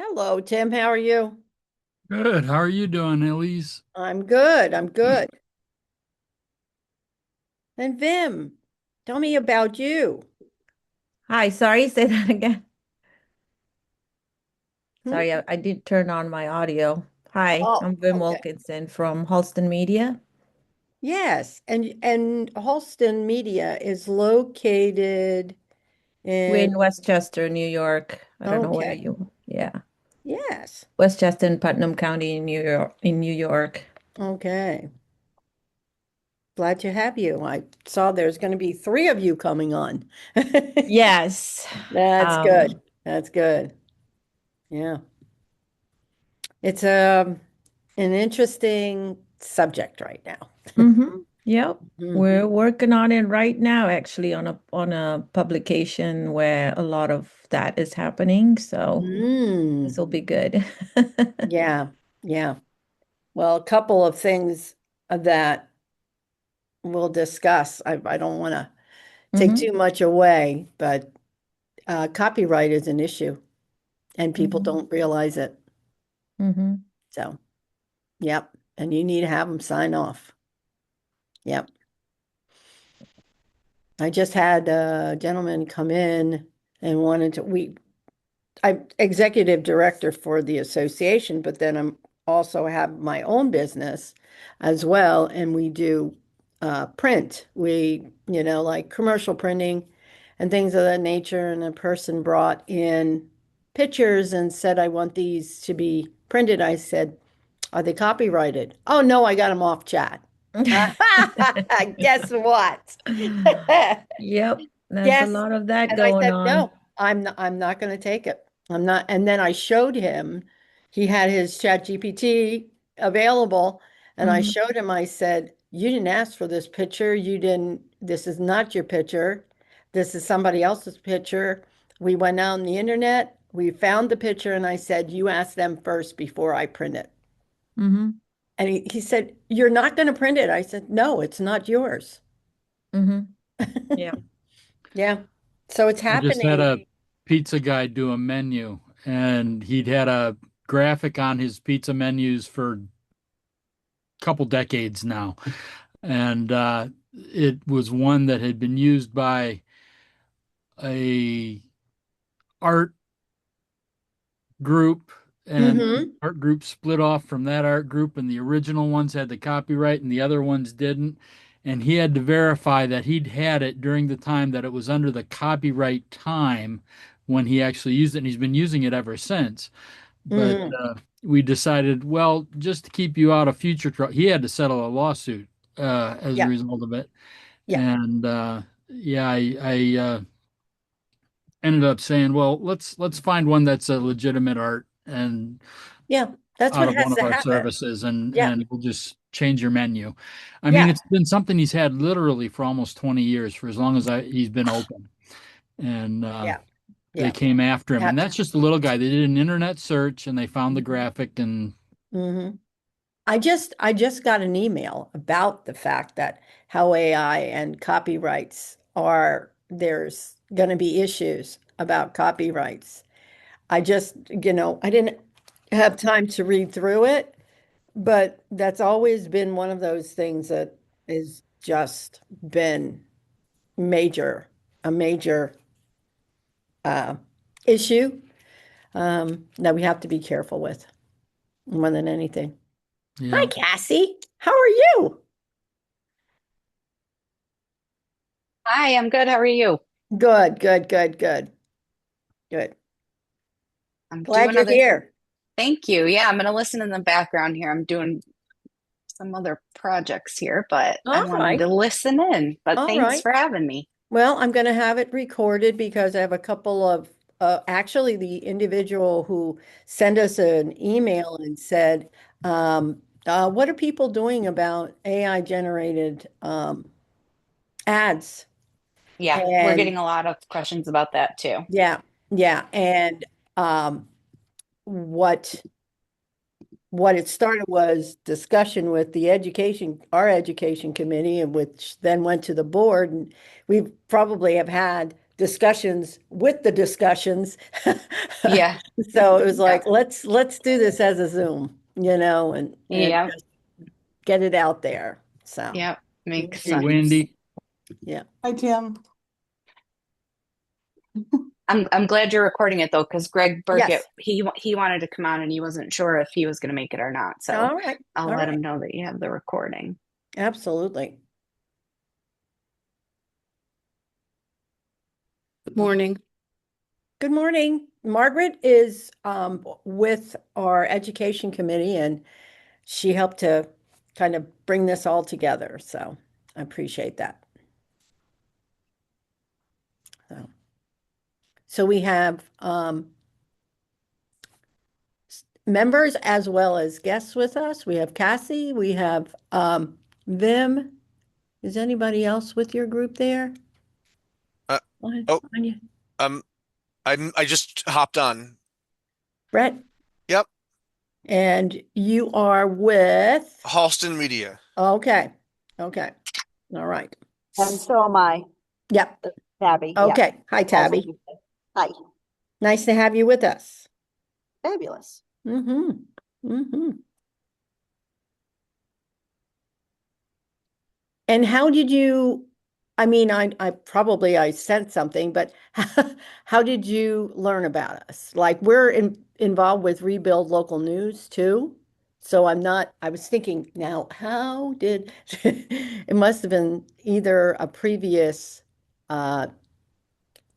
Hello, Tim. How are you? Good. How are you doing, Elise? I'm good. I'm good. And Vim, tell me about you. Hi, sorry, say that again. Hmm? Sorry, I did turn on my audio. Hi, Oh, I'm Vim okay. Wilkinson from Halston Media. Yes, and Halston Media is located We're in. in Westchester, New York. I don't know where Okay. you, yeah. Yes. Westchester and Putnam County in New York. Okay. Glad to have you. I saw there's going to be three of you coming on. Yes. That's good. Um, That's good. Yeah. It's an interesting subject right now. yep. Hmm. We're working on it right now, actually, on a publication where a lot of that is happening. So this Mm. will be good. Yeah. Yeah. Well, a couple of things that we'll discuss. I don't want to take hmm too much away, but copyright is an issue and people hmm don't realize it. hmm So, yep. And you need to have them sign off. Yep. I just had a gentleman come in and wanted to, I'm executive director for the association, but then I'm also have my own business as well, and we do print. Like commercial printing and things of that nature. And a person brought in pictures and said, "I want these to be printed." I said, "Are they copyrighted?" "Oh no, I got them off chat." Guess what? Yep, there's a Yes. lot of that And I going said, on. no, I'm not going to take it. I'm not. And then I showed him, he had his chat GPT available. And I hmm showed him, I said, you didn't ask for this picture. This is not your picture. This is somebody else's picture. We went out on the internet. We found the picture. And I said, you asked them first before I print it. hmm And he said, you're not going to print it. I said, no, it's not yours. hmm Yeah. Yeah. So it's I just had happening. a pizza guy do a menu, and he'd had a graphic on his pizza menus for a couple decades now. And it was one that had been used by a art group, and the Hmm. art group split off from that art group, and the original ones had the copyright and the other ones didn't. And he had to verify that he'd had it during the time that it was under the copyright time when he actually used it, and he's been using it ever since. But Hmm. we decided, well, just to keep you out of future trouble, he had to settle a lawsuit as a Yeah. result of it. Yeah. And yeah, I ended up saying, well, let's find one that's a legitimate art and Yeah, that's out what of one has of to our happen. services, and Yeah, we'll just change your menu. I mean, yeah, it's been something he's had literally for almost 20 years, for as long as he's been open. And yeah, they yeah. came after him, Have and to. that's just a little guy. They did an internet search and they found the graphic, and Hmm. I just got an email about the fact that how AI and copyrights there's going to be issues about copyrights. I didn't have time to read through it, but that's always been one of those things that has just been major, a major uh, issue that we have to be careful with more than anything. Hi, yeah. Cassie. How are you? Hi, I'm good. How are you? Good, good, good, good, good. I'm Glad doing you're other. here. Thank you. Yeah, I'm gonna listen in the background here. I'm doing some other projects here, but I All wanted right. to listen in. But All thanks right. for having me. Well, I'm going to have it recorded because I have a couple of, actually, the individual who sent us an email and said, what are people doing about AI generated ads? Yeah, we're And getting a lot of questions about that too. yeah, yeah. And um, what what it started was discussion with our education committee, and which then went to the board. And we probably have had discussions with the discussions. Yeah. So it was Yeah. like, let's do this as a Zoom, and Yeah. just get it out there. So Yeah. Makes Hey, sense. Wendy. yeah. Hi, Tim. I'm glad you're recording it though, because Greg Burkett Yes. he wanted to come on and he wasn't sure if he was going to make it or not. So All right. I'll All let right. him know that you have the recording. Absolutely. Good morning. Good morning. Margaret is with our education committee, and she helped to kind of bring this all together. So I appreciate that. So we have members as well as guests with us. We have Cassie, we have Vim. Is anybody else with your group there? Uh, oh, um, I just hopped on. Brett, Yep, and you are with, Halston Media. okay, okay, all right. And so am I, Yep, Tabby. Yeah. okay. Hi, Also Tabby. Tuesday. Hi. Nice to have you with us. Fabulous. Mm-hmm. Mm-hmm. And how did you, I mean, I probably I sent something, but how did you learn about us? Like involved with Rebuild Local News too. So I was thinking now, how did, it must have been either a previous uh,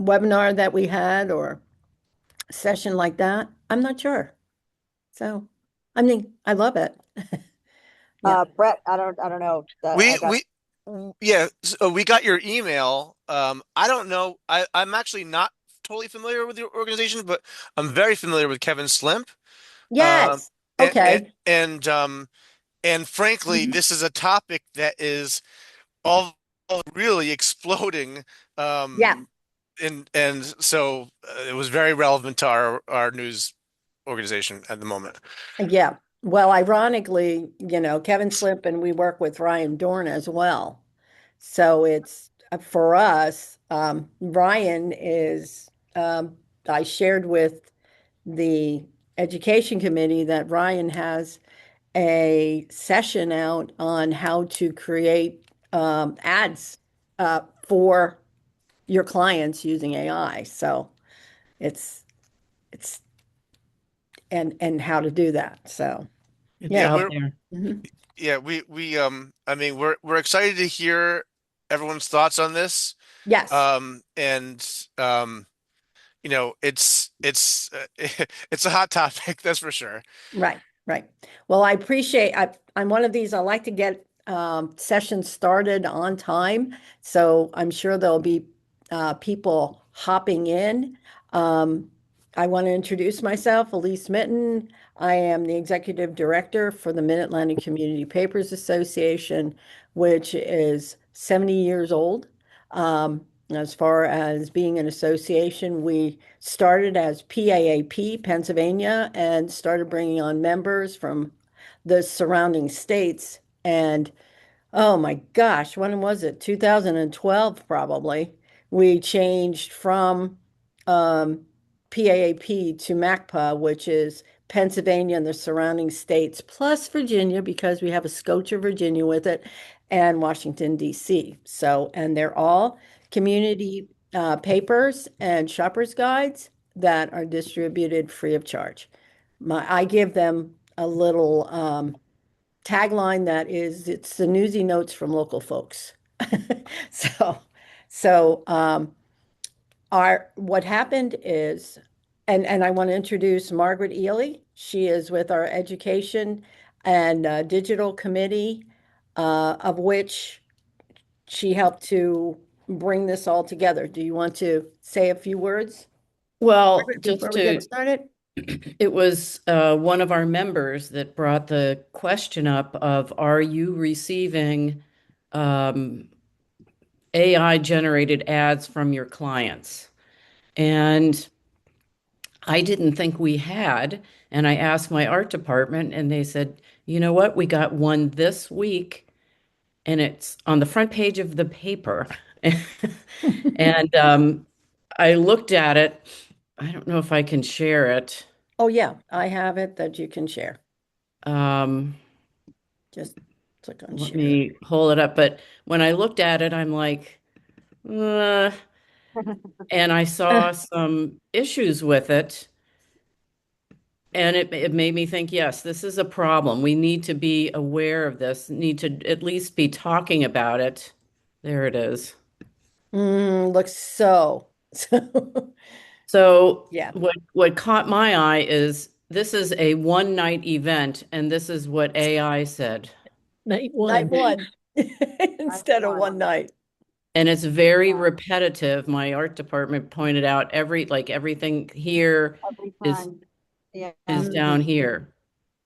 webinar that we had or session like that. I'm not sure. So, I mean, I love it. Yeah. Brett, I don't know that I We got. we yeah, so we got your email. I don't know. I'm actually not totally familiar with your organization, but I'm very familiar with Kevin Slimp. Um, Yes. and and Okay. and, um, and frankly, Mhm. this is a topic that is all really exploding. Yeah. And so it was very relevant to our news organization at the moment. Yeah. Well, ironically, Kevin Slip and we work with Ryan Dorn as well. So it's for us, Ryan is, I shared with the education committee that Ryan has a session out on how to create ads for your clients using AI. So it's and how to do that. So It's Yeah, yeah. out we're there. Mhm. yeah, we I mean we're excited to hear everyone's thoughts on this. Yes. And it's it's a hot topic, that's for sure. Right, right. Well, I'm one of these, I like to get sessions started on time. So I'm sure there'll be people hopping in. Um, I want to introduce myself, Elise Mitten. I am the executive director for the Mid-Atlantic Community Papers Association, which is 70 years old. As far as being an association, we started as PAAP, Pennsylvania, and started bringing on members from the surrounding states. And oh my gosh, when was it? 2012, probably. We changed from um, PAAP to MACPA, which is Pennsylvania and the surrounding states, plus Virginia, because we have a scotch of Virginia with it, and Washington, D.C. So, and they're all community papers and shoppers guides that are distributed free of charge. I give them a little tagline that is, it's the newsy notes from local folks. So, so what happened is, and I want to introduce Margaret Ely. She is with our education and digital committee, of which she helped to bring this all together. Do you want to say a few words, Well, Margaret, just before we get to, started? it was one of our members that brought the question up of, are you receiving um, AI generated ads from your clients? And I didn't think we had. And I asked my art department, and they said, you know what? We got one this week, and it's on the front page of the paper. And I looked at it. I don't know if I can share it. Oh, yeah, I have it that you can share. Um, Just click on Let share. me pull it up. But when I looked at it, I'm like, uh, and I saw some issues with it. And it made me think, yes, this is a problem. We need to be aware of this, need to at least be talking about it. There it is. Looks so. So Yeah, what caught my eye is this is a one night event, and this is what AI said. Night night one. one Night instead of one one. night. And it's very Yeah, repetitive. My art department pointed out everything here every is time. Yeah. is Hmm. down here.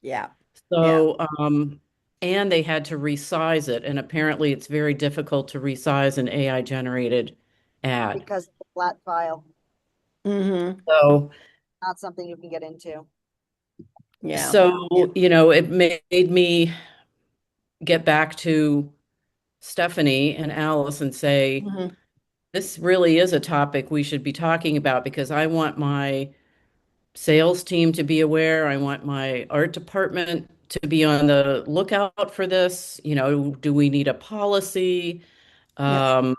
Yeah, yeah. So, and they had to resize it, and apparently it's very difficult to resize an AI generated ad. Because the flat file, Hmm. So, not something you can get into. Yeah, yeah. so, it made me get back to Stephanie and Alice and say, Hmm. this really is a topic we should be talking about because I want my sales team to be aware. I want my art department to be on the lookout for this. Do we need a policy? Yep. Um,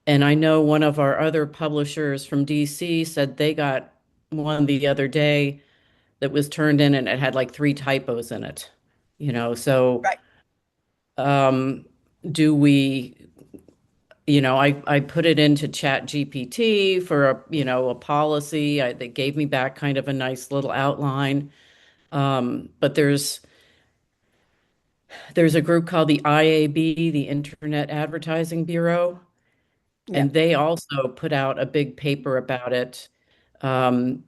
and I know one of our other publishers from DC said they got one the other day that was turned in and it had like three typos in it. So Right. um, do we, I put it into Chat GPT for a policy. They gave me back kind of a nice little outline. But there's a group called the IAB, the Internet Advertising Bureau, and Yep. they also put out a big paper about it. Um,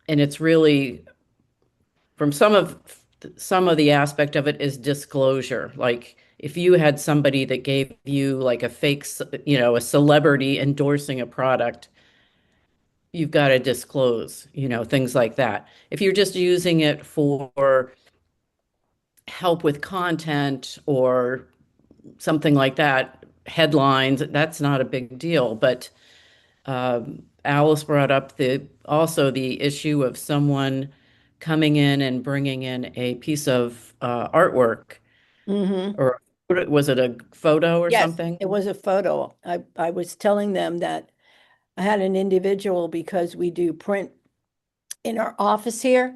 and it's really from some of the aspect of it is disclosure. Like if you had somebody that gave you like a a celebrity endorsing a product, you've got to disclose, things like that. If you're just using it for help with content or something like that, headlines, that's not a big deal. But Alice brought up also the issue of someone coming in and bringing in a piece of artwork, Hmm. or was it a photo or Yes, something? it was a photo. I was telling them that I had an individual because we do print in our office here.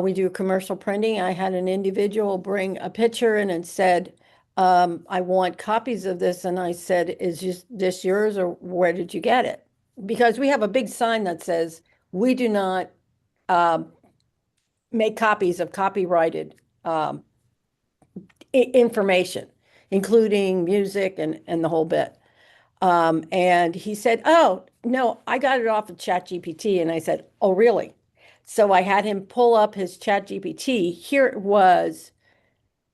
We do commercial printing. I had an individual bring a picture in and said, I want copies of this. And I said, is this yours or where did you get it? Because we have a big sign that says, we do not um, make copies of copyrighted um, information, including music and the whole bit. And he said, "Oh, no, I got it off of ChatGPT." And I said, "Oh, really?" So I had him pull up his ChatGPT. Here it was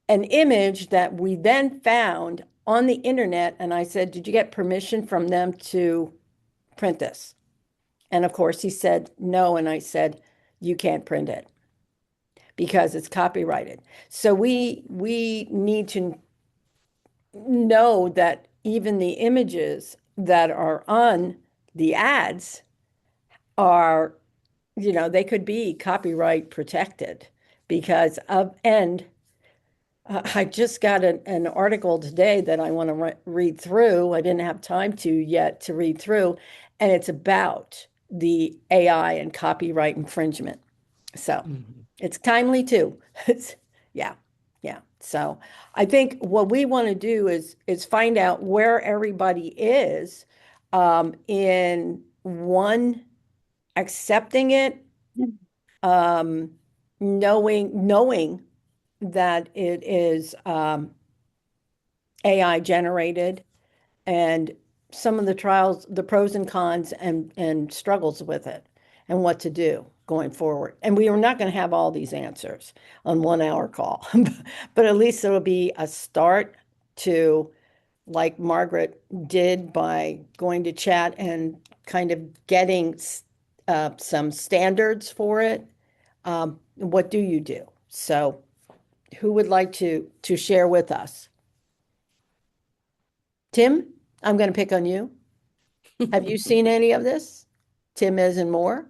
an image that we then found on the internet. And I said, "Did you get permission from them to print this?" And of course, he said, "No." And I said, "You can't print it because it's copyrighted." So we need to know that even the images that are on the ads are, they could be copyright protected because I just got an article today that I want to read through. I didn't have time to yet to read through, and it's about the AI and copyright infringement. So Mhm. it's timely too. Yeah, yeah. So I think what we want to do is find out where everybody is in one accepting it, um, knowing that it is AI generated, and some of the trials, the pros and cons and struggles with it, and what to do going forward. And we are not going to have all these answers on 1 hour call, but at least it'll be a start to, like Margaret did by going to chat and kind of getting some standards for it. What do you do? So, who would like to share with us? Tim, I'm going to pick on you. Have you seen any of this? Tim isn't more?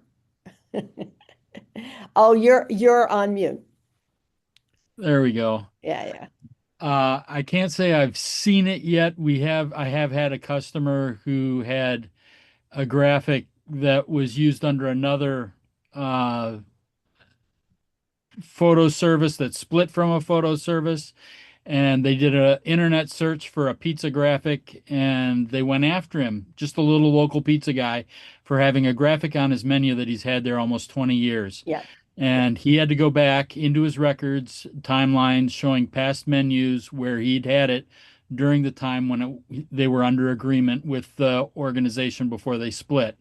Oh, you're on mute. There we go. Yeah, yeah. I can't say I've seen it yet. I have had a customer who had a graphic that was used under another uh, photo service that split from a photo service, and they did an internet search for a pizza graphic, and they went after him, just a little local pizza guy, for having a graphic on his menu that he's had there almost 20 years. Yeah. And he had to go back into his records, timelines showing past menus where he'd had it during the time when they were under agreement with the organization before they split.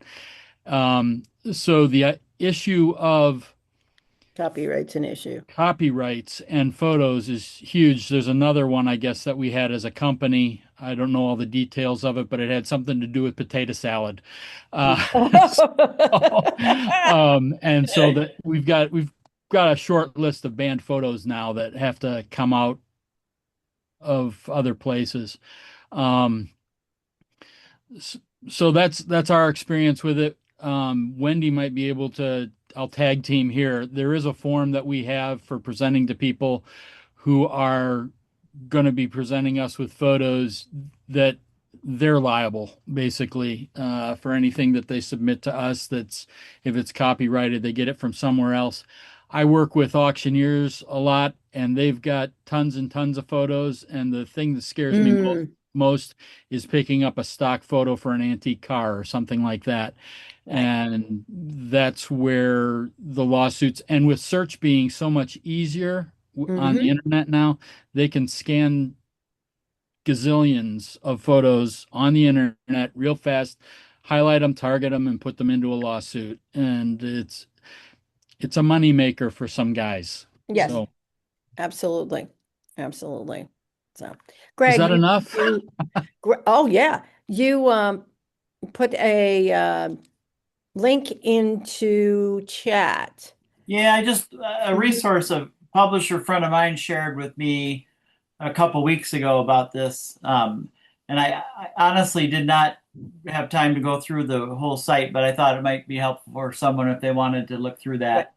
So the issue of Copyright's an issue. copyrights and photos is huge. There's another one, I guess, that we had as a company. I don't know all the details of it, but it had something to do with potato salad. And so that we've got a short list of banned photos now that have to come out of other places. Um, so that's our experience with it. Wendy might be able to. I'll tag team here. There is a form that we have for presenting to people who are going to be presenting us with photos that they're liable, basically, for anything that they submit to us. That's if it's copyrighted, they get it from somewhere else. I work with auctioneers a lot, and they've got tons and tons of photos. And the thing that scares me most is picking up a stock photo for an antique car or something like that. Right. And that's where the lawsuits, and with search being so much easier on the internet now, they can scan gazillions of photos on the internet real fast, highlight them, target them, and put them into a lawsuit. And it's a money maker for some guys. Yes, So, absolutely. Absolutely. So, is Greg, that enough? oh yeah, you put a link into chat. Yeah, I just a resource a publisher friend of mine shared with me a couple weeks ago about this, and I honestly did not have time to go through the whole site, but I thought it might be helpful for someone if they wanted to look through that.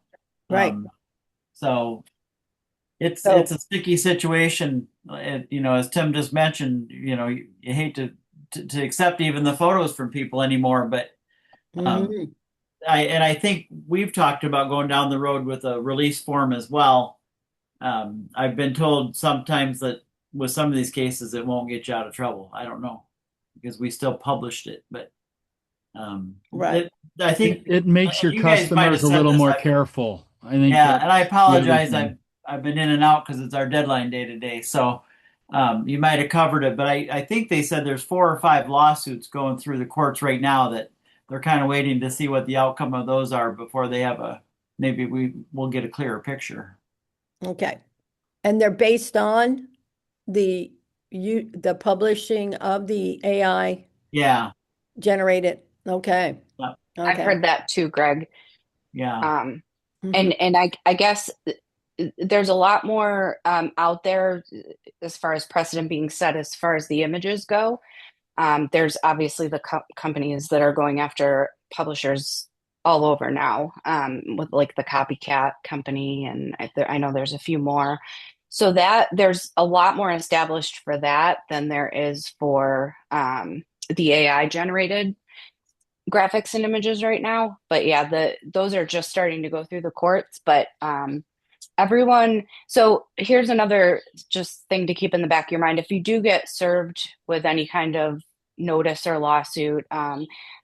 Right. So it's So- it's a sticky situation. As Tim just mentioned, you hate to accept even the photos from people anymore, but Mhm. I think we've talked about going down the road with a release form as well. I've been told sometimes that with some of these cases it won't get you out of trouble. I don't know because we still published it, but Right. I think It makes your you guys might have customers a said little this. more careful. I think Yeah, and I that's the other apologize. thing. I've been in and out because it's our deadline day today. So you might have covered it, but I think they said there's 4 or 5 lawsuits going through the courts right now that they're kind of waiting to see what the outcome of those are before they have maybe we'll get a clearer picture. Okay. And they're based on the publishing of the AI Yeah, generated. Okay. yeah, I've Okay. heard that too, Greg. yeah. Mhm. And I guess there's a lot more out there as far as precedent being set as far as the images go. There's obviously the companies that are going after publishers all over now, with like the copycat company, and I know there's a few more. So that there's a lot more established for that than there is for the AI generated graphics and images right now. But yeah, those are just starting to go through the courts. But everyone, so here's another just thing to keep in the back of your mind. If you do get served with any kind of notice or lawsuit,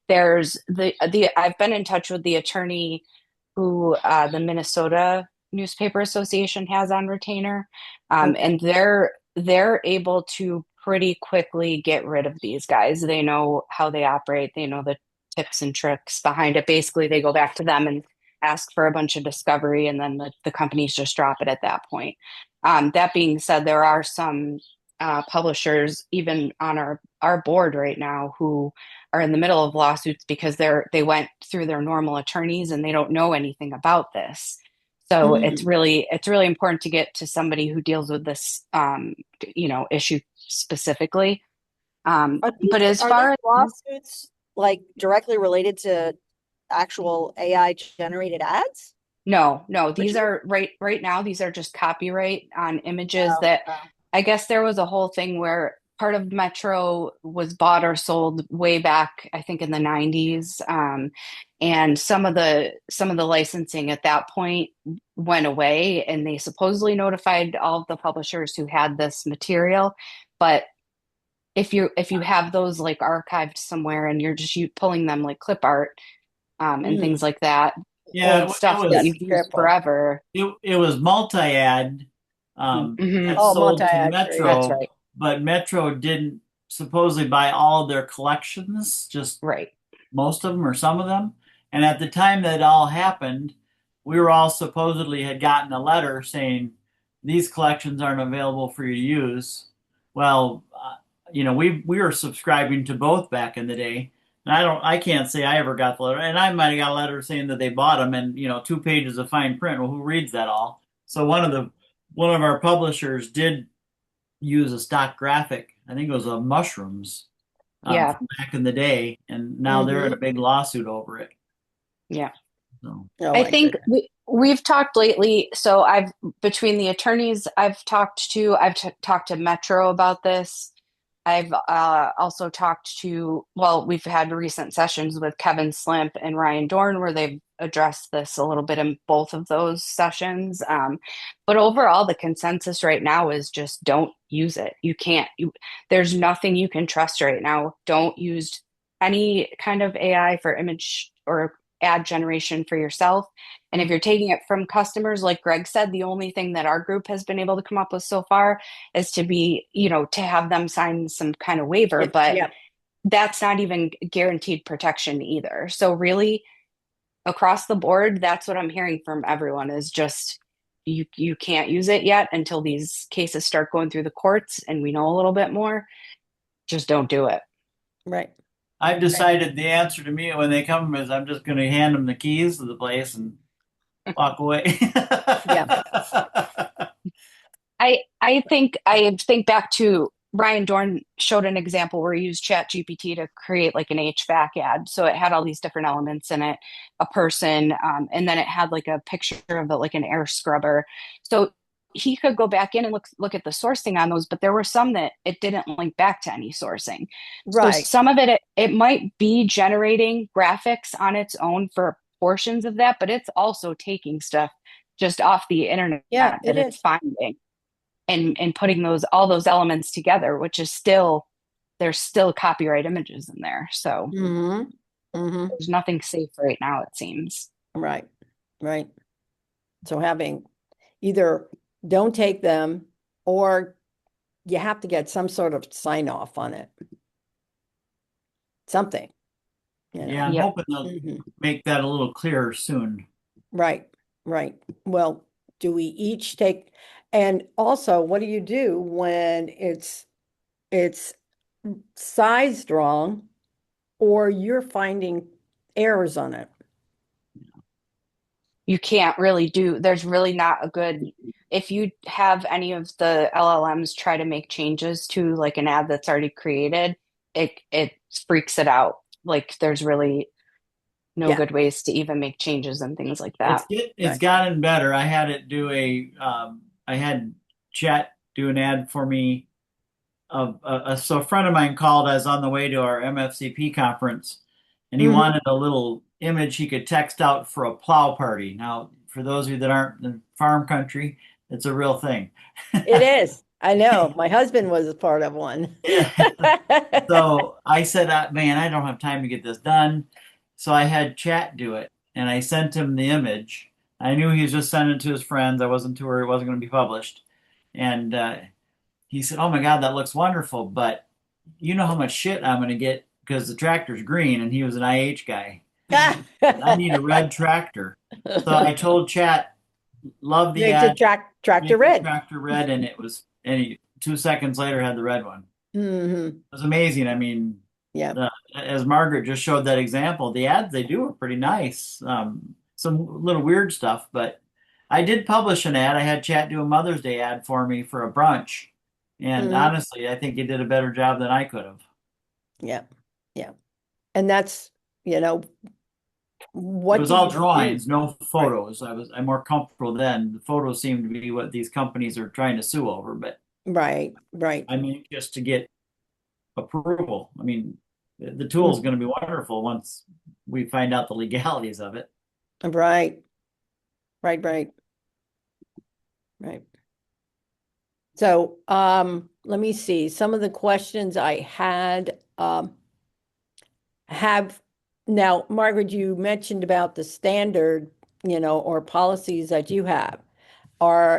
there's the I've been in touch with the attorney who the Minnesota Newspaper Association has on retainer, and they're able to pretty quickly get rid of these guys. They know how they operate. They know the tips and tricks behind it. Basically, they go back to them and ask for a bunch of discovery, and then the companies just drop it at that point. That being said, there are some publishers even on our board right now who are in the middle of lawsuits because they went through their normal attorneys and they don't know anything about this. So it's really important to get to somebody who deals with this issue specifically. But as far as lawsuits like directly related to actual AI generated ads? No, these Richard? are right now, these are just copyright on images Oh, that oh. I guess there was a whole thing where part of Metro was bought or sold way back, I think in the 90s. And some of the licensing at that point went away, and they supposedly notified all of the publishers who had this material. But if you have those like archived somewhere and you're just pulling them like clip art, and things like that, Yeah, old it stuff that Yes, you've used careful. forever. it was multi-ad Mhm. that Oh, sold to multi-ad free. That's Metro, right. but Metro didn't supposedly buy all of their collections, just Right. most of them or some of them. And at the time that all happened, we were all supposedly had gotten a letter saying these collections aren't available for you to use. Well, we were subscribing to both back in the day. And I can't say I ever got the letter. And I might have got a letter saying that they bought them and, 2 pages of fine print. Well, who reads that all? So one of our publishers did use a stock graphic. I think it was a mushrooms Yeah. from back in the day, and now they're in a Mm-hmm. big lawsuit over it. Yeah. So Oh I my think goodness. we've talked lately. So I've between the attorneys I've talked to Metro about this. I've also talked to, well, we've had recent sessions with Kevin Slimp and Ryan Dorn where they've addressed this a little bit in both of those sessions. But overall, the consensus right now is just don't use it. There's nothing you can trust right now. Don't use any kind of AI for image or ad generation for yourself. And if you're taking it from customers, like Greg said, the only thing that our group has been able to come up with so far is to have them sign some kind of waiver, but Yeah, that's not even guaranteed protection either. So really across the board, that's what I'm hearing from everyone is just you can't use it yet until these cases start going through the courts and we know a little bit more. Just don't do it. right. I've decided the answer to me when they come is I'm just going to hand them the keys to the place and walk away. Yeah. I think back to Ryan Dorn showed an example where he used Chat GPT to create like an HVAC ad. So it had all these different elements in it, a person, and then it had like a picture of like an air scrubber. So he could go back in and look at the sourcing on those, but there were some that it didn't link back to any sourcing. So Right. some of it might be generating graphics on its own for portions of that, but it's also taking stuff just off the internet Yeah, that it it's is. finding and putting all those elements together, which is still there's still copyright images in there. So Mm-hmm. Mm-hmm. there's nothing safe right now, it seems. Right. Right. So having either don't take them or you have to get some sort of sign off on it. Something, Yeah, I'm Yep. hoping they'll Mhm. make that a little clearer soon. Right, right. Well, do we each take, and also what do you do when it's sized wrong or you're finding errors on it? You can't really there's really not a good, if you have any of the LLMs try to make changes to like an ad that's already created, it freaks it out. Like there's really no Yeah, good ways to even make changes and things like It's that. it's right. gotten better. I had Chat do an ad for me so a friend of mine called. I was on the way to our MFCP conference, and he Mhm. wanted a little image he could text out for a plow party. Now, for those of you that aren't in farm country, it's a real thing. It is. I know. My husband was a part of one. Yeah. So I said, man, I don't have time to get this done. So I had Chat do it, and I sent him the image. I knew he was just sending it to his friends. I wasn't too worried it wasn't going to be published. And he said, "Oh my God, that looks wonderful, but you know how much shit I'm going to get because the tractor's green." And he was an IH guy. I need a red tractor. So I told Chat, love the Make the ad, tractor make the red. tractor red, and he 2 seconds later had the red one. Hmm. It was amazing. I mean, Yeah. as Margaret just showed that example, the ads they do are pretty nice. Some little weird stuff, but I did publish an ad. I had Chat do a Mother's Day ad for me for a brunch, and Hmm. honestly, I think he did a better job than I could have. Yeah. Yeah. And that's, you know, It what was do all you do? drawings, no Right, photos. I'm more comfortable then. The photos seem to be what these companies are trying to sue over, but right, right. I'm anxious to get approval. I mean, the tool is Mm, going to be wonderful once we find out the legalities of it. right, right, right, right. So, let me see. Some of the questions I had, have now, Margaret, you mentioned about the standard, or policies that you have.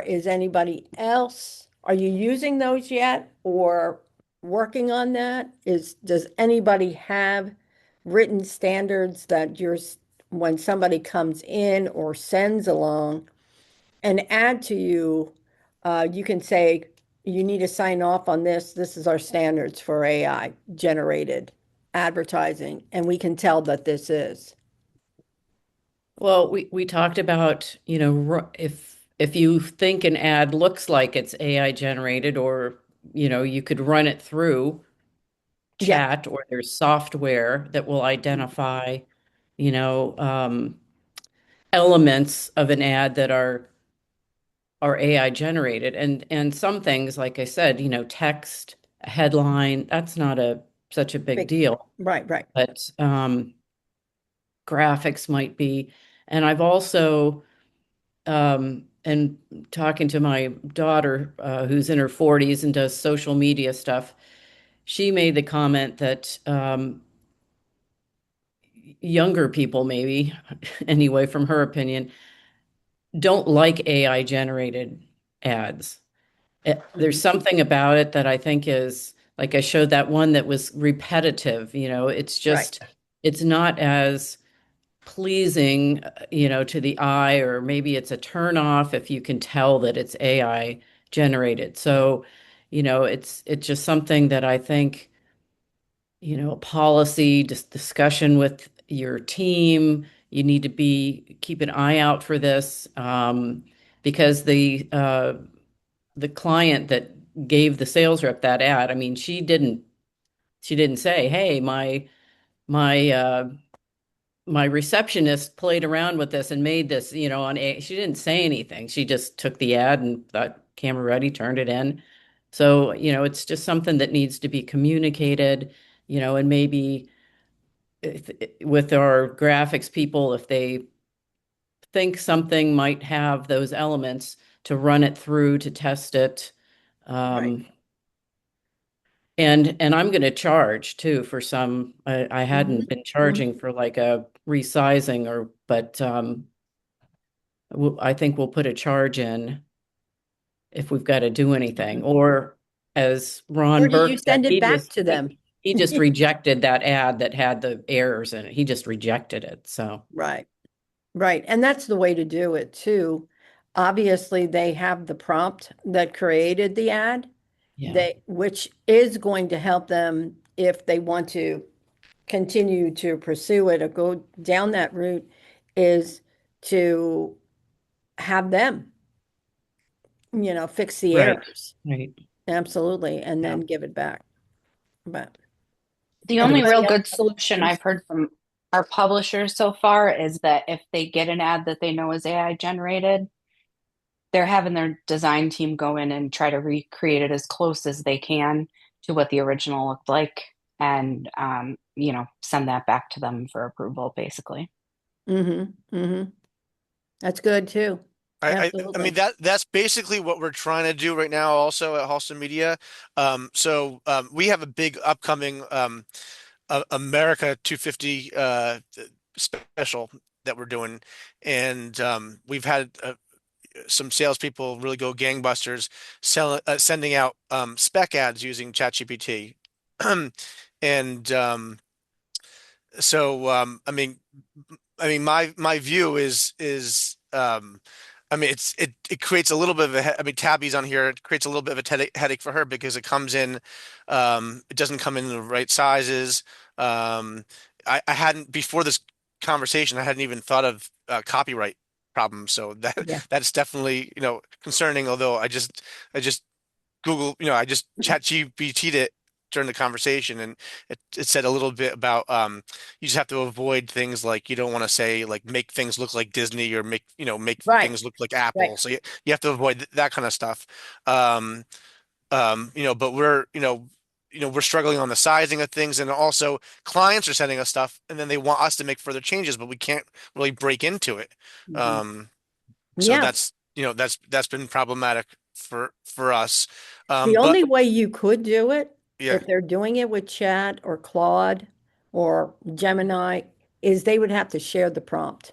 Is anybody else, are you using those yet or working on that? Does anybody have written standards that when somebody comes in or sends along and add to you, you can say, you need to sign off on this. This is our standards for AI generated advertising, and we can tell that this is. Well, we talked about, if you think an ad looks like it's AI generated, or you could run it through Yeah, chat, or there's software that will identify, you know, um, elements of an ad that are AI generated. And some things, like I said, text, a headline, that's not such a big big, deal. right, right. But graphics might be. And I've also and talking to my daughter, who's in her 40s and does social media stuff, she made the comment that younger people, maybe, anyway, from her opinion, don't like AI generated ads. There's Mhm. something about it that I think is, like I showed that one that was repetitive, it's Right, just, it's not as pleasing, to the eye, or maybe it's a turn off if you can tell that it's AI generated. So, it's just something that I think, a policy discussion with your team, you need to keep an eye out for this, because the client that gave the sales rep that ad, I mean, she didn't say, hey, my receptionist played around with this and made this, she didn't say anything. She just took the ad and thought, camera ready, turned it in. So, it's just something that needs to be communicated, and maybe with our graphics people, if they think something might have those elements, to run it through to test it. right. Um, and I'm going to charge too for some. I Mhm, hadn't been mhm. charging for like a resizing, but I think we'll put a charge in if we've got to do anything. Or as Or Ron do you Burke said, send it back to them? he just rejected that ad that had the errors in it. He just rejected it. So Right, right. And that's the way to do it too. Obviously, they have the prompt that created the ad, yeah, which is going to help them if they want to continue to pursue it or go down that route, is to have them, fix the right, errors. right. Absolutely. And Yeah. then give it back. But The only anybody real else good have solution questions? I've heard from our publishers so far is that if they get an ad that they know is AI generated, they're having their design team go in and try to recreate it as close as they can to what the original looked like, and send that back to them for approval, basically. Mm-hmm. Mm-hmm. That's good too. I mean Absolutely. that's basically what we're trying to do right now also at Halston Media. We have a big upcoming America 250 special that we're doing, and we've had some salespeople really go gangbusters sending out spec ads using ChatGPT. And my view is it creates a little bit of Tabby's on here. It creates a little bit of a headache for her because it comes in, it doesn't come in the right sizes. I hadn't before this conversation. I hadn't even thought of copyright problems. So Yeah. that's definitely concerning. Although I just Google, I just chat GPT'd it during the conversation, and it said a little bit about you just have to avoid things like you don't want to say like make things look like Disney or make Right, things look like right. Apple. So you have to avoid that kind of stuff. Um, but we're struggling on the sizing of things, and also clients are sending us stuff, and then they want us to make further changes, but we can't really break into it. Mhm. Um, so Yeah. that's been problematic for us. The But only way you could do it, yeah, if they're doing it with Chat or Claude or Gemini, is they would have to share the prompt.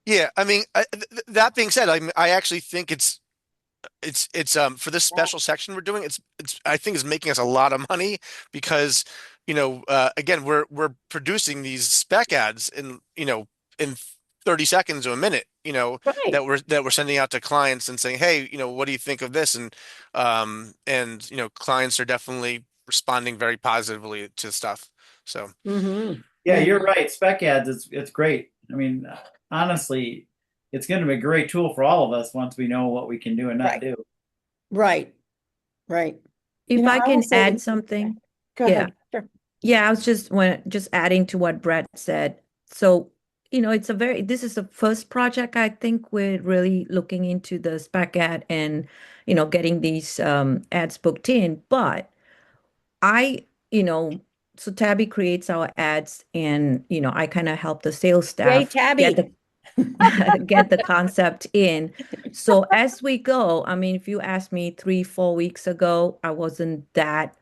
yeah. I mean, that being said, I actually think it's for this Yeah. special section we're doing, it's I think it's making us a lot of money because again, we're producing these spec ads in 30 seconds to a minute, Right. that we're sending out to clients and saying, hey, what do you think of this? And clients are definitely responding very positively to stuff. So Mm-hmm. Yeah, you're Mm-hmm. right. Spec ads, it's great. I mean, honestly, it's going to be a great tool for all of us once we know what we can do and not Right. do. Right. Right. If I I will can say add that. something, Go yeah. ahead. Sure. Yeah, I was just adding to what Brett said. So, this is the first project I think we're really looking into the spec ad and, getting these ads booked in. But I, you know, so Tabby creates our ads and, I kind of help the sales Yay, staff get Tabby. the get the concept in. So as we go, I mean, if you asked me 3, 4 weeks ago, I wasn't that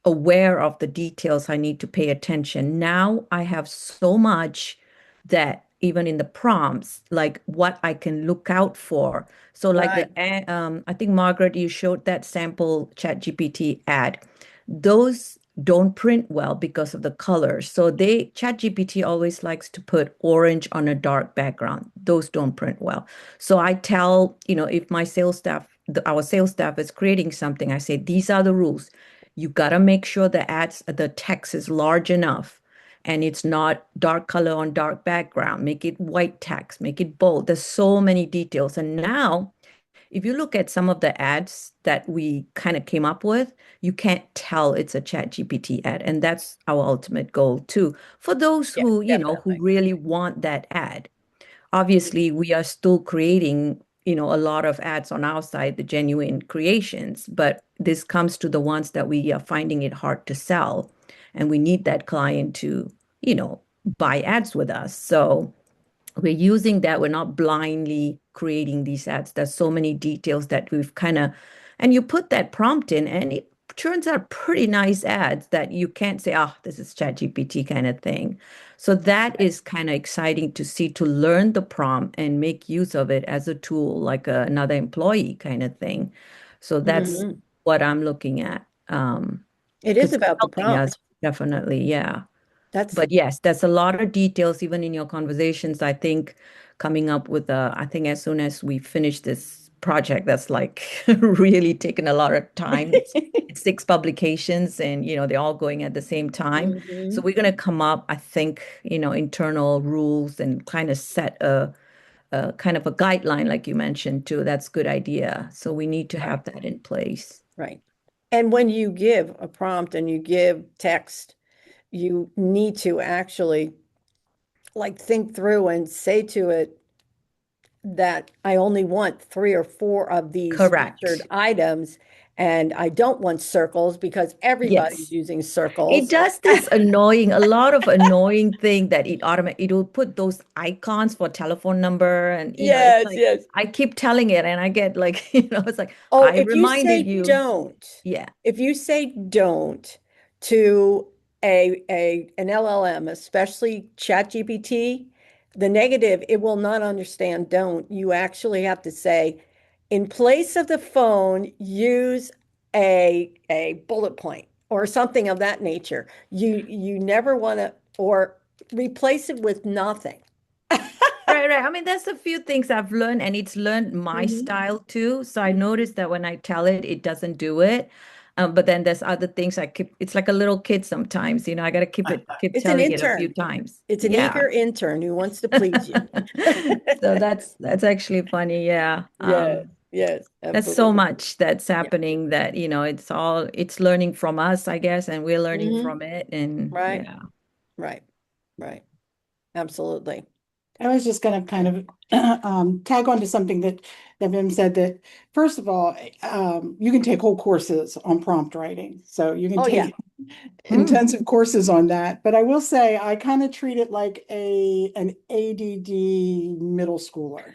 aware of the details I need to pay attention. Now I have so much that even in the prompts, like what I can look out for. So like Right. I think Margaret, you showed that sample ChatGPT ad. Those don't print well because of the colors. So ChatGPT always likes to put orange on a dark background. Those don't print well. So I tell, if my sales staff, our sales staff is creating something, I say, these are the rules. You got to make sure the text is large enough and it's not dark color on dark background. Make it white text, make it bold. There's so many details. And now, if you look at some of the ads that we kind of came up with, you can't tell it's a Chat GPT ad. And that's our ultimate goal too. For those Yeah, who definitely. really want that ad. Obviously, we are still creating, a lot of ads on our side, the genuine creations, but this comes to the ones that we are finding it hard to sell. And we need that client to, buy ads with us. So we're using that. We're not blindly creating these ads. There's so many details that we've and you put that prompt in, and it turns out pretty nice ads that you can't say, oh, this is ChatGPT kind of thing. So that is kind of exciting to see, to learn the prompt and make use of it as a tool, like another employee kind of thing. So that's Hmm. what I'm looking at. It is Because it's about the helping prompt. us, definitely. Yeah. That's But yes, there's a lot of details even in your conversations. I think coming up with I think as soon as we finish this project, that's like really taken a lot of time. It's 6 publications and they're all going at the same time. So hmm we're going to come up, I think, internal rules and kind of set a kind of a guideline, like you mentioned too. That's a good idea. So we need to Right. have that in place. Right. And when you give a prompt and you give text, you need to actually like think through and say to it that I only want 3 or 4 of these featured Correct. items, and I don't want circles because everybody's Yes. using It circles. does this a lot of annoying thing that it will put those icons for telephone number and it's Yes, like yes. I keep telling it and I get like, it's like Oh, I reminded you. Yeah. if you say don't to a an LLM, especially ChatGPT, the negative, it will not understand don't. You actually have to say, in place of the phone, use a bullet point or something of that nature. You never want to or replace it with nothing. Right, right. I mean, there's a few things I've learned and it's learned my Mhm. style too. So I noticed that when I tell it, it doesn't do it. But then there's other things it's like a little kid sometimes, I got to keep It's an telling it a few intern. times. It's an Yeah. eager intern who wants to please you. So that's actually funny. Yeah. Yes, Yes, That's so absolutely. much that's Yeah. happening that, it's learning from us, I guess, and we're learning Hmm. from it. And Right, yeah. right, right. Absolutely. I was just going to kind of tag on to something that Vim said that, first of all, you can take whole courses on prompt writing. So you can Oh, yeah. take intensive courses on that. But I will say I kind of treat it like an ADD middle schooler,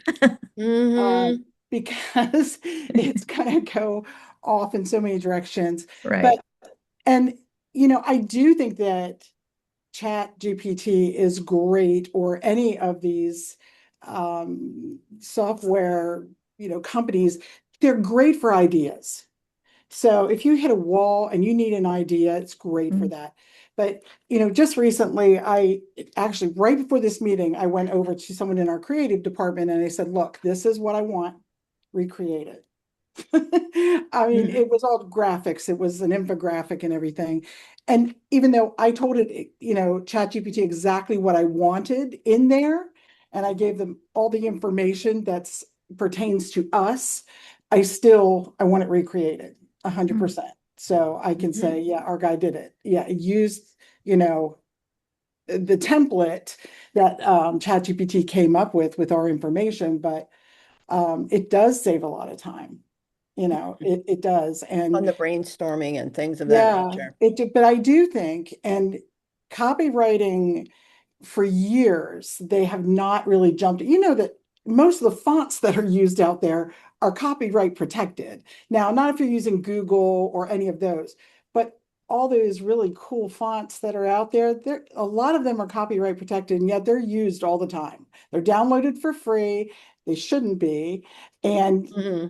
Hmm. because it's going to go off in so many directions. Right. But, and, I do think that Chat GPT is great, or any of these software, companies, they're great for ideas. So if you hit a wall and you need an idea, it's great for Mm. that. But, just recently, I actually, right before this meeting, I went over to someone in our creative department and I said, look, this is what I want, recreate it. I mean, Mhm. it was all graphics. It was an infographic and everything. And even though I told it, ChatGPT exactly what I wanted in there, and I gave them all the information that's pertains to us, I want it recreated Mm. 100%. So I can Mhm. say, yeah, our guy did it. Yeah, it used, the template that ChatGPT came up with our information, but it does save a lot of time. It does. On And the brainstorming and things of that yeah, nature. but I do think, and copywriting for years, they have not really jumped. That most of the fonts that are used out there are copyright protected. Now, not if you're using Google or any of those, but all those really cool fonts that are out there, a lot of them are copyright protected, and yet they're used all the time. They're downloaded for free. They shouldn't be. And Hmm.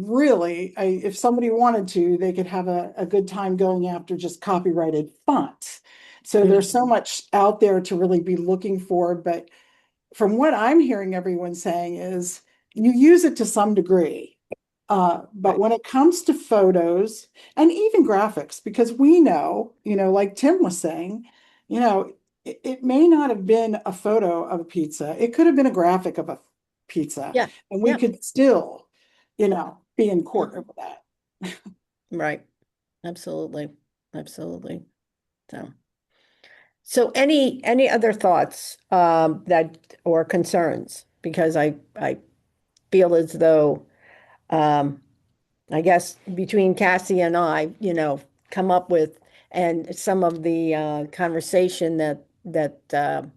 really, if somebody wanted to, they could have a good time going after just copyrighted fonts. So there's so much out there to really be looking for. But from what I'm hearing everyone saying is you use it to some degree. But Right. when it comes to photos and even graphics, because we know, like Tim was saying, it may not have been a photo of a pizza. It could have been a graphic of a pizza, Yeah. and we Yeah. could still, be in court Mhm. over that. Right. Absolutely. Absolutely. So, so any other thoughts that or concerns? Because I feel as though um, I guess between Cassie and I, come up with and some of the conversation that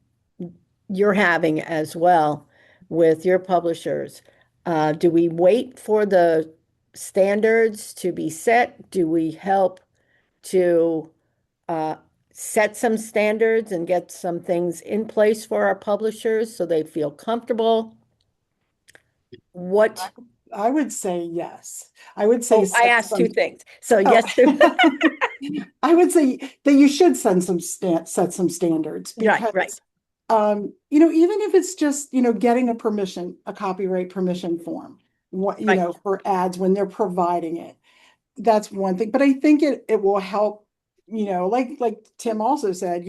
you're having as well with your publishers. Do we wait for the standards to be set? Do we help to uh, set some standards and get some things in place for our publishers so they feel comfortable? I, What? I would say yes. I would say Oh, I set asked two some. things. So Oh, yes to I would say that you should set some standards, right, right, because even if it's just, getting a copyright permission form, right. for ads when they're providing it. That's one thing. But I think it will help, like Tim also said,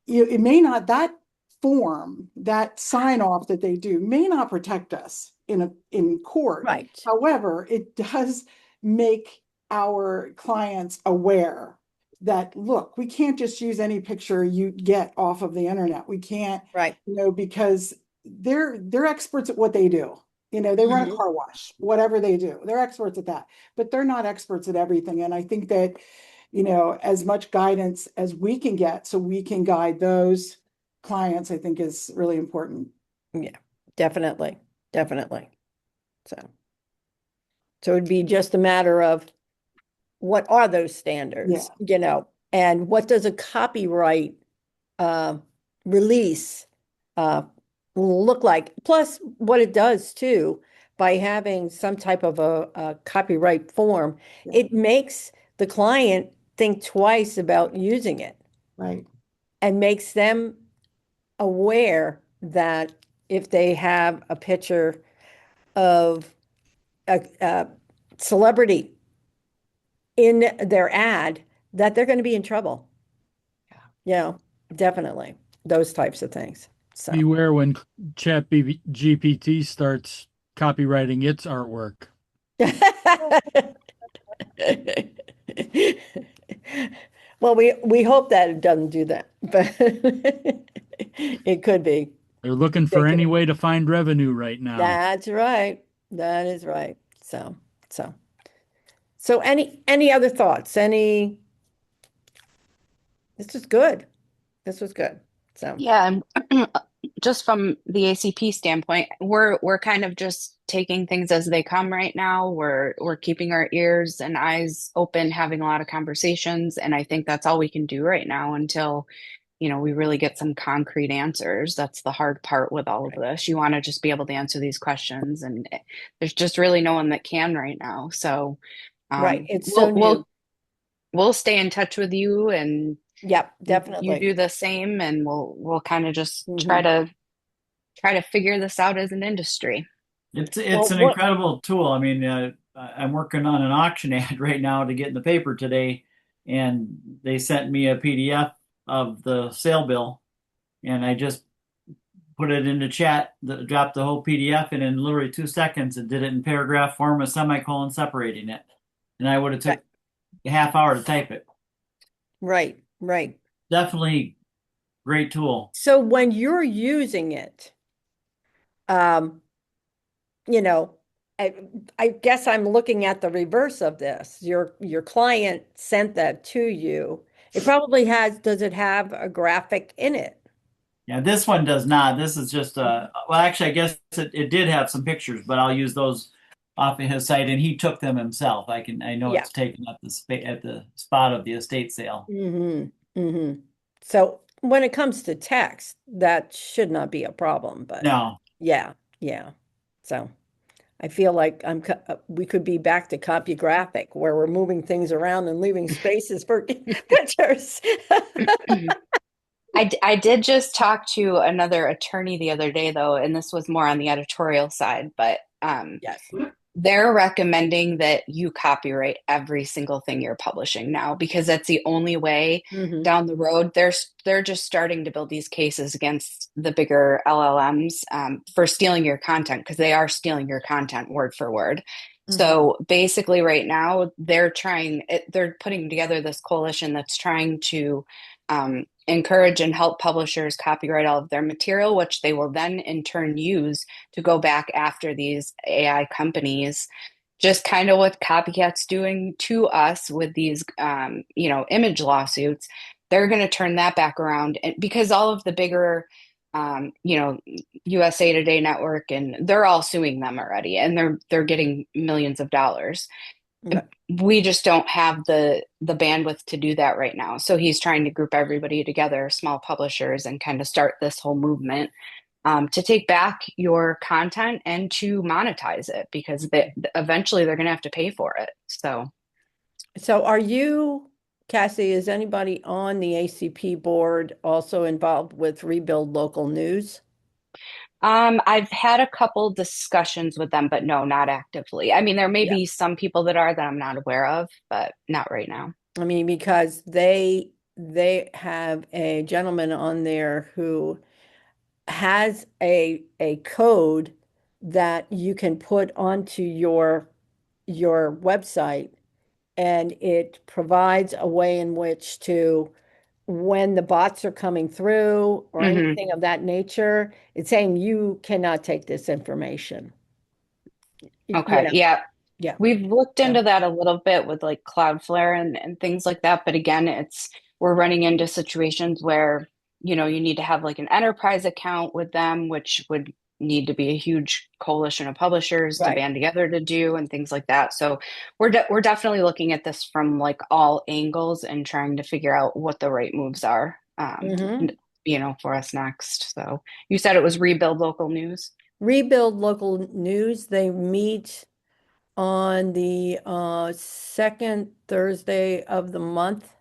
it may not, that form, that sign off that they do may not protect us in court. Right. However, it does make our clients aware that, look, we can't just use any picture you get off of the internet. We can't, Right. because they're experts at what they do. They run a Hmm. car wash, whatever they do. They're experts at that, but they're not experts at everything. And I think that, as much guidance as we can get so we can guide those clients, I think is really important. Yeah, definitely. Definitely. So, so it'd be just a matter of what are those Yeah, standards, and what does a copyright uh, release uh, look like? Plus, what it does too, by having some type of a copyright form, yeah, it makes the client think twice about using it right. and makes them aware that if they have a picture of a celebrity in their ad, that they're going to be in trouble. Yeah. Yeah, definitely. Those types of things. So, Beware when Chat GPT starts copywriting its artwork. Well, we hope that it doesn't do that, but it could be. They're looking They for could. any way to find revenue right now. That's right. That is right. So so any other thoughts? This is good. This was good. So Yeah, and just from the ACP standpoint, we're kind of just taking things as they come right now. We're keeping our ears and eyes open, having a lot of conversations, and I think that's all we can do right now until, we really get some concrete answers. That's the hard part with all of right. this. You want to just be able to answer these questions, and there's just really no one that can right now. So, Right. It's so we'll new. we'll stay in touch with you, and Yep, you definitely. do the same, and we'll kind of just try Hmm. to figure this out as an industry. It's Well, an what incredible tool. I mean, I'm working on an auction ad right now to get in the paper today, and they sent me a PDF of the sale bill, and I just put it into chat, dropped the whole PDF, and in literally 2 seconds, it did it in paragraph form, a semicolon separating it, and I would have that- took a half hour to type it. right, right. Definitely great tool. So when you're using it, um, you know, I, I guess I'm looking at the reverse of this. Your client sent that to you. It probably has, does it have a graphic in it? Yeah, this one does not. This is just well, actually, I guess it did have some pictures, but I'll use those off of his site, and he took them himself. I know Yeah. it's taken at the spot of the estate sale. So when it comes to text, that should not be a problem, but No, yeah, yeah. So I feel like we could be back to copygraphic where we're moving things around and leaving spaces for pictures. I did just talk to another attorney the other day, though, and this was more on the editorial side, but Yes. they're recommending that you copyright every single thing you're publishing now because that's the only way Hmm. down the road. They're just starting to build these cases against the bigger LLMs for stealing your content because they are stealing your content word for word. Hmm. So basically, right now they're putting together this coalition that's trying to encourage and help publishers copyright all of their material, which they will then in turn use to go back after these AI companies, just kind of what Copycat's doing to us with these, image lawsuits. They're going to turn that back around, and because all of the bigger, USA Today Network, and they're all suing them already, and they're getting millions of dollars. Okay. We just don't have the bandwidth to do that right now. So he's trying to group everybody together, small publishers, and kind of start this whole movement to take back your content and to monetize it because eventually they're going to have to pay for it. So So are you, Cassie, is anybody on the ACP board also involved with Rebuild Local News? I've had a couple discussions with them, but no, not actively. I mean, there may Yeah. be some people that are that I'm not aware of, but not right now. I mean, because they have a gentleman on there who has a code that you can put onto your website, and it provides a way in which to, when the bots are coming through or Hmm. anything of that nature, it's saying you cannot take this information. You Okay. know, Yeah. yeah. We've looked So, into that a little bit with like Cloudflare and things like that. But again, we're running into situations where, you need to have like an enterprise account with them, which would need to be a huge coalition of publishers to right. band together to do and things like that. So we're definitely looking at this from like all angles and trying to figure out what the right moves are, Hmm. for us next. So you said it was Rebuild Local News. Rebuild Local News, they meet on the second Thursday of the month.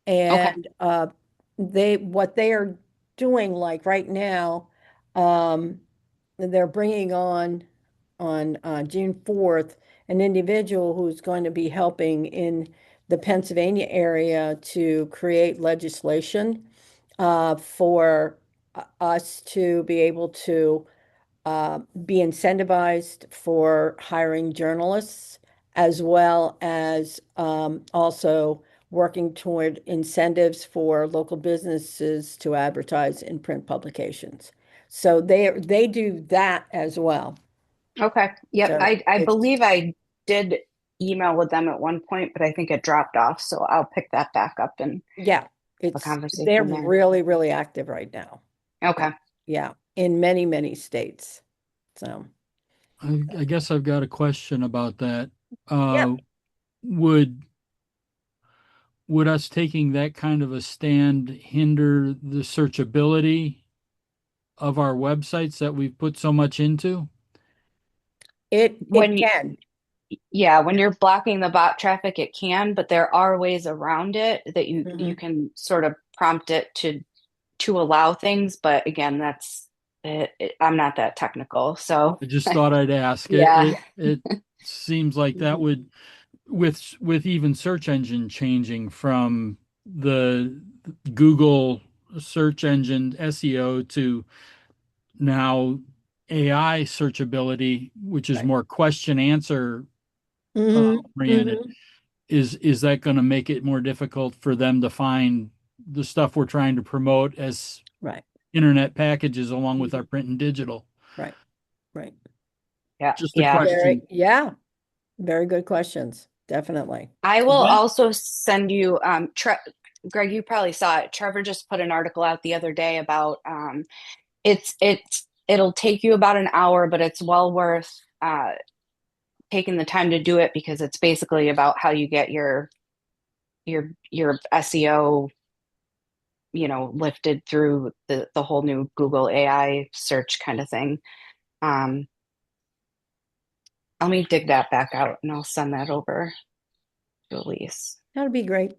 Okay. And what they are doing, like right now, um, they're bringing on June 4th an individual who's going to be helping in the Pennsylvania area to create legislation for us to be able to be incentivized for hiring journalists, as well as also working toward incentives for local businesses to advertise in print publications. So they do that as well. Okay. Yep. So I it's, believe I did email with them at one point, but I think it dropped off. So I'll pick that back up and yeah, have a they're conversation there. really, really active right now. Okay. Yeah, in many, many states. So, I guess I've got a question about that. yeah, Would us taking that kind of a stand hinder the searchability of our websites that we've put so much into? it When you, can. yeah, when you're blocking the bot traffic, it can, but there are ways around it that you Mhm. can sort of prompt it to allow things. But again, that's I'm not that technical, so I just thought I'd ask. yeah. It seems like that Mhm. would, with even search engine changing from the Google search engine SEO to now AI searchability, which is Right. more question answer Hmm. oriented. Hmm. Is that going to make it more difficult for them to find the stuff we're trying to promote as Right. internet packages along with our Mhm. print and digital? Right. Right. Yeah, Just a yeah. Very, question. yeah, very good questions. Definitely. I will When also send you, Greg, you probably saw it. Trevor just put an article out the other day about it'll take you about an hour, but it's well worth taking the time to do it because it's basically about how you get your SEO, lifted through the whole new Google AI search kind of thing. Um, Let me dig that back out and I'll send that over to Elise. That would be great.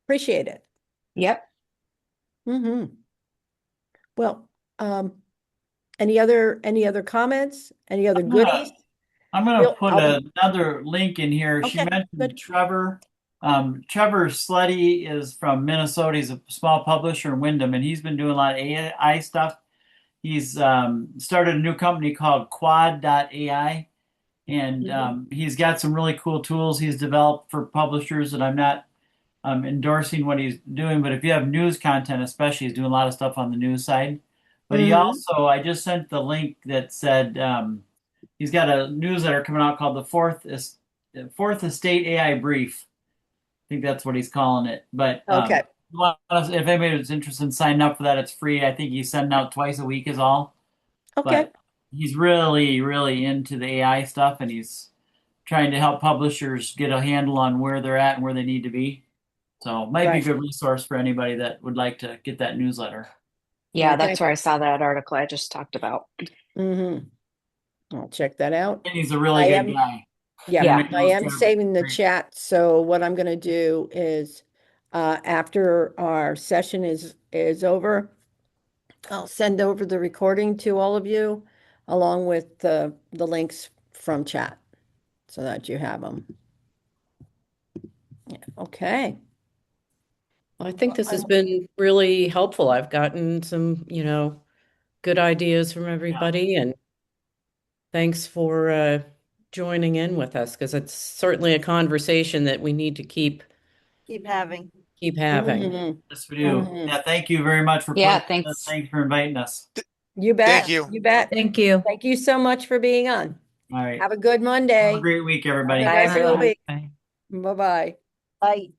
Appreciate it. Yep. Hmm. Well, any other comments? Any other I'm gonna goodies? I'm gonna Feel, put I'll be, another link in here. She okay, mentioned good. Trevor. Trevor Slutty is from Minnesota. He's a small publisher in Wyndham, and he's been doing a lot of AI stuff. He's started a new company called Quad.ai, and Hmm. he's got some really cool tools he's developed for publishers. And I'm not endorsing what he's doing, but if you have news content, especially, he's doing a lot of stuff on the news side. But he Hmm. also, I just sent the link that said he's got a newsletter coming out called the Fourth Estate AI Brief. I think that's what he's calling it. But Okay, if anybody's interested in signing up for that, it's free. I think he's sending out twice a week is all. okay, But he's really, really into the AI stuff, and he's trying to help publishers get a handle on where they're at and where they need to be. So it might be a right. good resource for anybody that would like to get that newsletter. Yeah, Okay. that's where I saw that article I just talked about. Hmm. I'll check that out. And he's a really I good am, guy. If yeah, Yeah. anybody I knows am Trevor, saving the great. chat. So what I'm going to do is, after our session is over, I'll send over the recording to all of you, along with the links from chat, so that you have them. Yeah, okay. I think this has I'm- been really helpful. I've gotten some, good ideas from Yeah. everybody, and thanks for joining in with us because it's certainly a conversation that we need to Keep having. keep having. Mhm. Yes, we do. Mhm. Yeah, thank you very much for Yeah, putting, thanks. thanks for inviting us. You Thank bet. you. You bet. Thank you. Thank you so much for being on. All right. Have a good Have a Monday great week, and the everybody. Bye, rest of the everyone. week. Bye. Bye-bye. Bye.